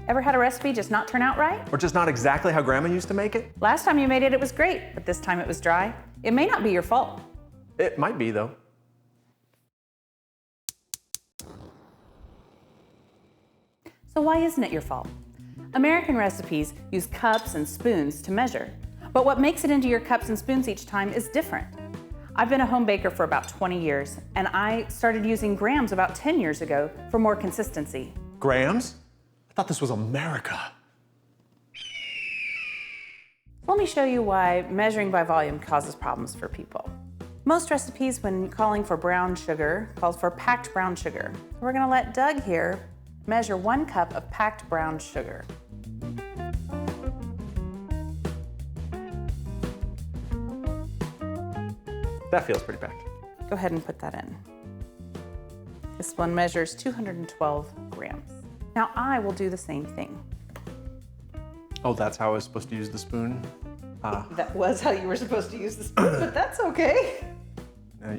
Ever had a recipe just not turn out right? Or just not exactly how Grandma used to make it? Last time you made it, it was great, but this time it was dry. It may not be your fault. It might be, though. So why isn't it your fault? American recipes use cups and spoons to measure, but what makes it into your cups and spoons each time is different. I've been a home baker for about 20 years, and I started using grams about 10 years ago for more consistency. Grams? I thought this was America. Let me show you why measuring by volume causes problems for people. Most recipes, when calling for brown sugar, calls for packed brown sugar. We're gonna let Doug here measure 1 cup of packed brown sugar. That feels pretty packed. Go ahead and put that in. This one measures 212 grams. Now I will do the same thing. Oh, that's how I was supposed to use the spoon? That was how you were supposed to use the spoon, but that's okay. Now,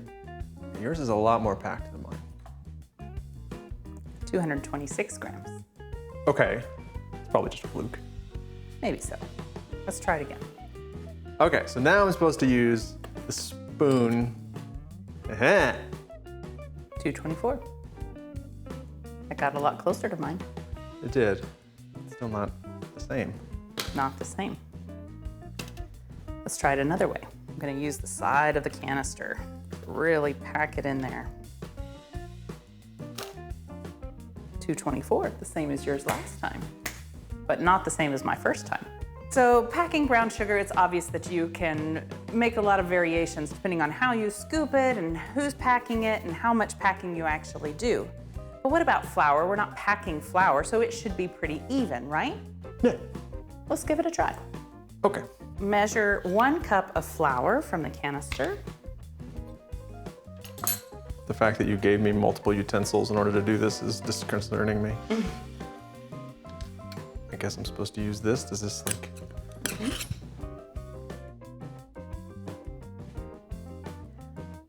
yours is a lot more packed than mine. 226 grams. Okay, it's probably just a fluke. Maybe so. Let's try it again. Okay, so now I'm supposed to use the spoon. 224. That got a lot closer to mine. It did. It's still not the same. Not the same. Let's try it another way. I'm gonna use the side of the canister to really pack it in there. 224, the same as yours last time, but not the same as my first time. So packing brown sugar, it's obvious that you can make a lot of variations depending on how you scoop it and who's packing it and how much packing you actually do. But what about flour? We're not packing flour, so it should be pretty even, right? Yeah. Let's give it a try. Okay. Measure 1 cup of flour from the canister. The fact that you gave me multiple utensils in order to do this is disconcerting me. I guess I'm supposed to use this. Does this like...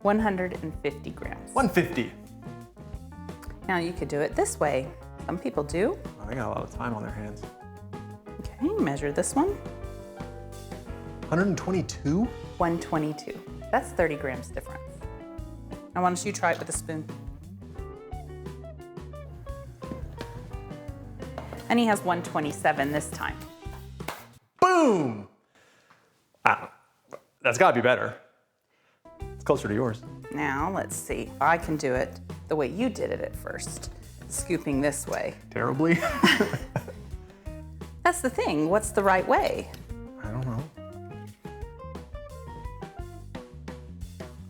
150 grams. 150. Now you could do it this way. Some people do. Oh, they got a lot of time on their hands. Okay, measure this one. 122? 122. That's 30 grams difference. Now why don't you try it with a spoon? And he has 127 this time. Boom! That's gotta be better. It's closer to yours. Now let's see if I can do it the way you did it at first, scooping this way. Terribly? That's the thing, what's the right way? I don't know.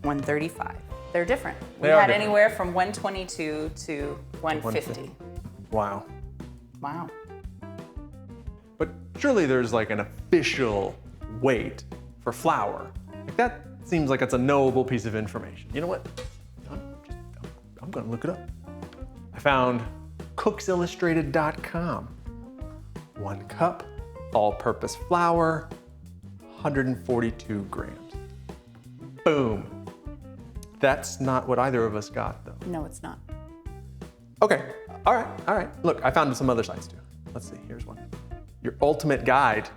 135. They're different. We They are had different. anywhere from 122 to 150. Wow. Wow. But surely there's like an official weight for flour. Like that seems like it's a knowable piece of information. You know what? I'm gonna look it up. I found cooksillustrated.com. 1 cup, all-purpose flour, 142 grams. Boom. That's not what either of us got though. No, it's not. Okay, all right. Look, I found some other sites too. Let's see, here's one. Your ultimate guide.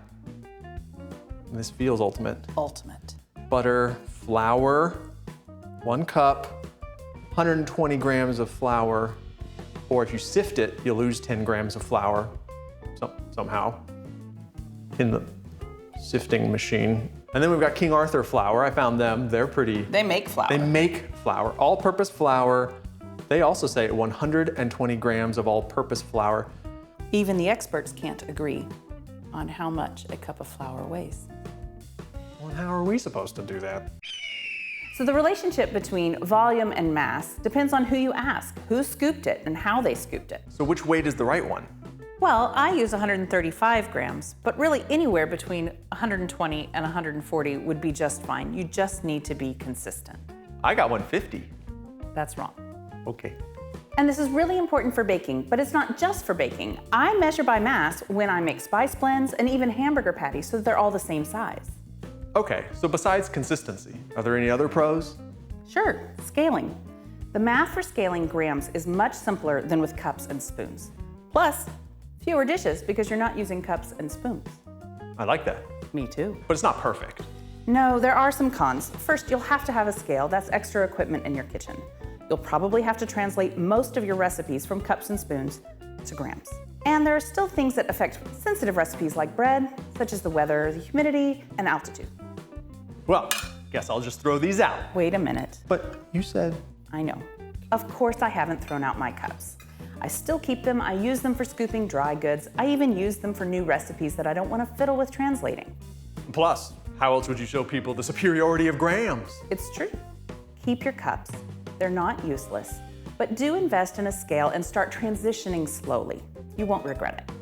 This feels ultimate. Ultimate. Butter, flour, 1 cup, 120 grams of flour, or if you sift it, you'll lose 10 grams of flour somehow in the sifting machine. And then we've got King Arthur flour. I found them. They're pretty. They make flour. They make flour, all-purpose flour. They also say 120 grams of all-purpose flour. Even the experts can't agree on how much a cup of flour weighs. Well, how are we supposed to do that? So the relationship between volume and mass depends on who you ask, who scooped it and how they scooped it. So which weight is the right one? Well, I use 135 grams, but really anywhere between 120 and 140 would be just fine. You just need to be consistent. I got 150. That's wrong. Okay. And this is really important for baking, but it's not just for baking. I measure by mass when I make spice blends and even hamburger patties so that they're all the same size. Okay, so besides consistency, are there any other pros? Sure, scaling. The math for scaling grams is much simpler than with cups and spoons. Plus, if Fewer dishes because you're not using cups and spoons. I like that, Me too. but it's not perfect. No, there are some cons. First, you'll have to have a scale. That's extra equipment in your kitchen. You'll probably have to translate most of your recipes from cups and spoons to grams. And there are still things that affect sensitive recipes like bread, such as the weather, the humidity, and altitude. Well, guess I'll just throw these out. Wait a minute. But you said... I know. Of course I haven't thrown out my cups. I still keep them. I use them for scooping dry goods. I even use them for new recipes that I don't want to fiddle with translating. Plus, how else would you show people the superiority of grams? It's true. Keep your cups. They're not useless. But do invest in a scale and start transitioning slowly. You won't regret it.